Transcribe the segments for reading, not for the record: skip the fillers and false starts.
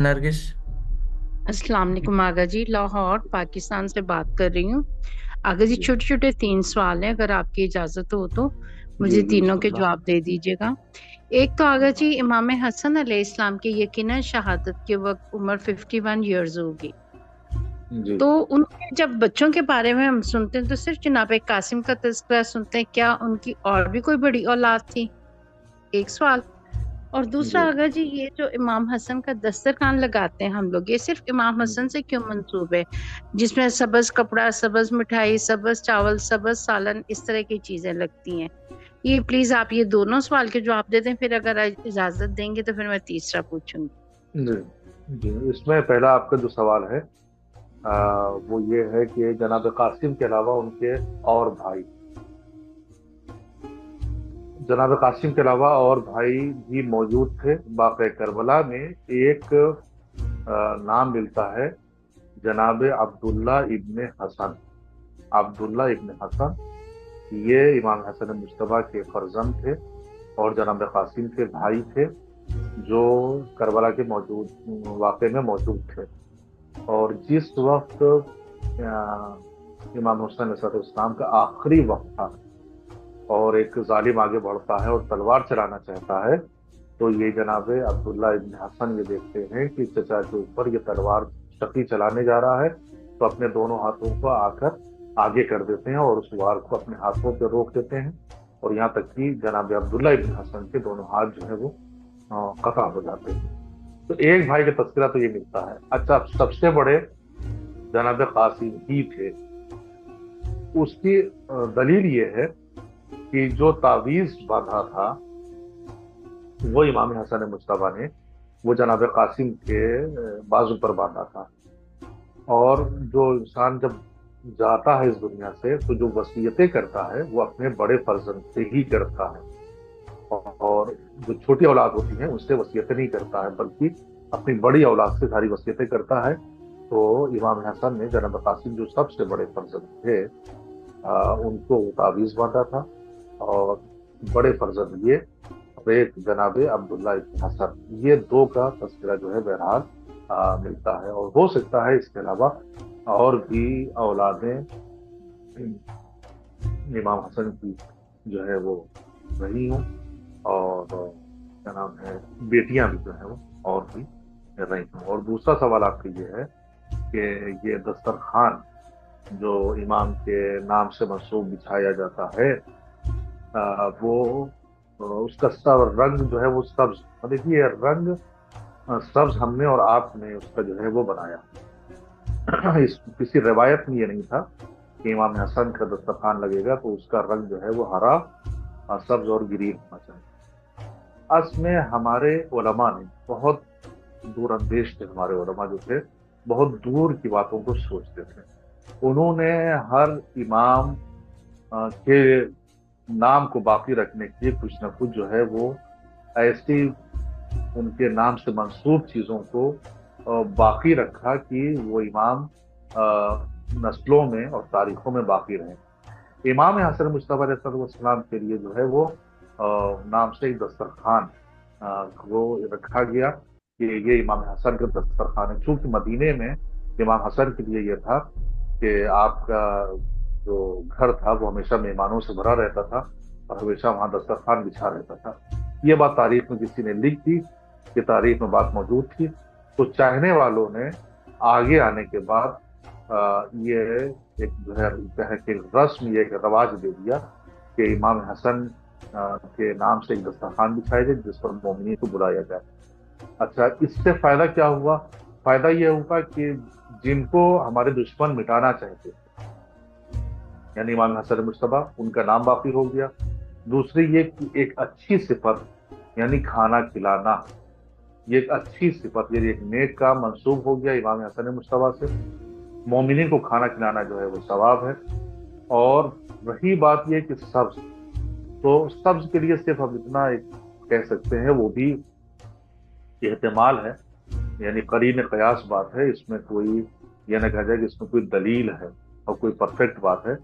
नरगिस। अस्सलाम वालेकुम आगा जी, लाहौर पाकिस्तान से बात कर रही हूँ। आगा जी, जी छोटे छोटे 3 सवाल हैं, अगर आपकी इजाजत हो तो जी मुझे जी तीनों के बिस्मिल्लाह। जवाब दे दीजिएगा। एक तो आगा जी, इमाम हसन अलैहिस्सलाम की यकीनन शहादत के वक्त उम्र 51 ईयर्स होगी। जी तो उनके जब बच्चों के बारे में हम सुनते हैं तो सिर्फ जनाब कासिम का तज़किरा सुनते हैं, क्या उनकी और भी कोई बड़ी औलाद थी? एक सवाल। और दूसरा, जी अगर जी ये जो इमाम हसन का दस्तरखान लगाते हैं हम लोग, ये सिर्फ इमाम हसन जी से क्यों मंसूब है? जिसमें सब्ज कपड़ा, सब्ज मिठाई, सब्ज चावल, सब्ज सालन, इस तरह की चीजें लगती हैं। ये प्लीज आप ये दोनों सवाल के जवाब दे दें, फिर अगर इजाजत देंगे तो फिर मैं तीसरा पूछूंगी। जी जी। इसमें पहला आपका जो सवाल है वो ये है कि जनाब कासिम के अलावा उनके और भाई, जनाब कासिम के अलावा और भाई भी मौजूद थे। वाक़या करबला में एक नाम मिलता है जनाब अब्दुल्ला इब्ने हसन। अब्दुल्ला इब्ने हसन ये इमाम हसन मुश्तबा के फर्जंद थे और जनाब कासिम के भाई थे, जो करबला के मौजूद वाक़े में मौजूद थे। और जिस वक्त इमाम हुसैन अलैहिस्सलाम का आखिरी वक्त था और एक जालिम आगे बढ़ता है और तलवार चलाना चाहता है, तो ये जनाब अब्दुल्ला इब्न हसन ये देखते हैं कि चचा के ऊपर ये तलवार शकी चलाने जा रहा है, तो अपने दोनों हाथों को आकर आगे कर देते हैं और उस वार को अपने हाथों पे रोक देते हैं। और यहाँ तक कि जनाब अब्दुल्ला इब्न हसन के दोनों हाथ जो है वो कता हो जाते हैं। तो एक भाई का तस्करा तो ये मिलता है। अच्छा, सबसे बड़े जनाब कासिम ही थे। उसकी दलील ये है कि जो तावीज बांधा था वो इमाम हसन मुश्तबा ने वो जनाब कासिम के बाजू पर बांधा था। और जो इंसान जब जाता है इस दुनिया से तो जो वसीयतें करता है वो अपने बड़े फर्जंद से ही करता है, और जो छोटी औलाद होती है उससे वसीयतें नहीं करता है, बल्कि अपनी बड़ी औलाद से सारी वसीयतें करता है। तो इमाम हसन ने जनाब कासिम जो सबसे बड़े फर्जंद थे उनको वो तावीज बांधा था। और बड़े फर्जंद ये और एक जनाब अब्दुल्ला इब्न हसन, ये दो का तस्करा जो है बहरहाल मिलता है। और हो सकता है इसके अलावा और भी औलादें इमाम हसन की जो है वो रही हों, और क्या नाम है, बेटियां भी जो है वो और भी रही हों। और दूसरा सवाल आपका ये है कि ये दस्तरखान जो इमाम के नाम से मंसूब बिछाया जाता है वो उसका सब रंग जो है वो सब्ज, मतलब ये रंग सब्ज हमने और आपने उसका जो है वो बनाया। इस किसी रिवायत में ये नहीं था कि इमाम हसन का दस्तरखान लगेगा तो उसका रंग जो है वो हरा, सब्ज और ग्रीन होना चाहिए। असल में हमारे उलमा ने बहुत दूर अंदेश थे। हमारे उलमा जो थे बहुत दूर की बातों को सोचते थे। उन्होंने हर इमाम के नाम को बाकी रखने के लिए कुछ ना कुछ जो है वो ऐसी उनके नाम से मंसूब चीज़ों को बाकी रखा कि वो इमाम नस्लों में और तारीखों में बाकी रहे। इमाम हसन मुश्तबा अलैहिस्सलाम के लिए जो है वो नाम से एक दस्तरखान वो रखा गया कि ये इमाम हसन का दस्तरखान है। चूंकि मदीने में इमाम हसन के लिए ये था कि आपका जो घर था वो हमेशा मेहमानों से भरा रहता था और हमेशा वहाँ दस्तरखान बिछा रहता था। ये बात तारीख में किसी ने लिख दी, कि तारीख में बात मौजूद थी। तो चाहने वालों ने आगे आने के बाद ये एक जो है कहे कि रस्म, ये एक रवाज दे दिया कि इमाम हसन के नाम से एक दस्तरखान बिछाया जाए जिस पर मोमिनी को बुलाया जाए। अच्छा, इससे फायदा क्या हुआ? फायदा ये हुआ कि जिनको हमारे दुश्मन मिटाना चाहते थे, यानी इमाम हसन मुश्तबा, उनका नाम बाकी हो गया। दूसरी ये कि एक अच्छी सिफत यानी खाना खिलाना, ये एक अच्छी सिफत, ये एक नेक का मंसूब हो गया इमाम हसन मुश्तबा से। मोमिनीन को खाना खिलाना जो है वो सवाब है। और रही बात ये कि सब्ज, तो सब्ज के लिए सिर्फ हम इतना एक कह सकते हैं, वो भी एहतमाल है, यानी करीन कयास बात है। इसमें कोई यह ना कहा जाए कि इसमें कोई दलील है और कोई परफेक्ट बात है।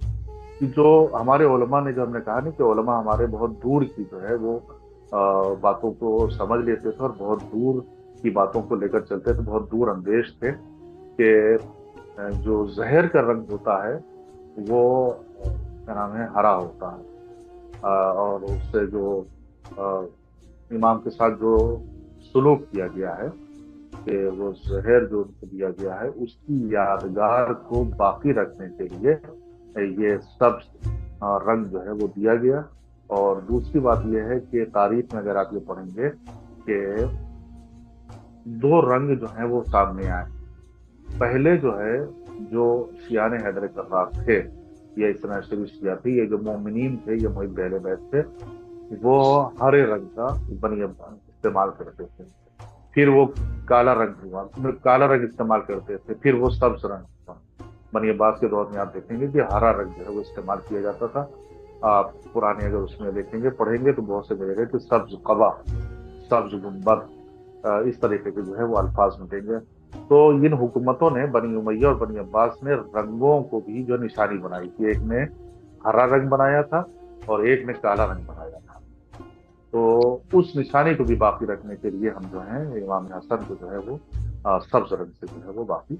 कि जो हमारे उलमा ने, जो हमने कहा ना कि उलमा हमारे बहुत दूर की जो है वो बातों को समझ लेते थे और बहुत दूर की बातों को लेकर चलते तो बहुत दूर अंदेश थे कि जो जहर का रंग होता है वो क्या नाम है, हरा होता है। और उससे जो इमाम के साथ जो सुलूक किया गया है कि वो जहर जो उनको दिया गया है उसकी यादगार को बाकी रखने के लिए ये सब रंग जो है वो दिया गया। और दूसरी बात यह है कि तारीख में अगर आप ये पढ़ेंगे कि दो रंग जो हैं वो सामने आए। पहले जो है जो शियान हैदर कर्रार थे, ये इतना शरीफ शिया थी, ये जो मोमिनीन थे, ये मुहिब अहले बैत थे, वो हरे रंग का बनी इस्तेमाल करते थे। फिर वो काला रंग हुआ, काला रंग इस्तेमाल करते थे, फिर वो सब्ज रंग हुआ। बनी अब्बास के दौर में आप देखेंगे कि हरा रंग जो है वो इस्तेमाल किया जाता था। आप पुराने अगर उसमें देखेंगे पढ़ेंगे तो बहुत से मिलेंगे कि सब्ज कबा, सब्ज गुंबद, इस तरीके के जो है वो अल्फाज मिलेंगे। तो इन हुकूमतों ने, बनी उमैया और बनी अब्बास ने रंगों को भी जो निशानी बनाई थी, एक ने हरा रंग बनाया था और एक ने काला रंग बनाया था। तो उस निशानी को भी बाकी रखने के लिए हम जो है इमाम हसन को जो है वो सब्ज रंग से जो है वो बाकी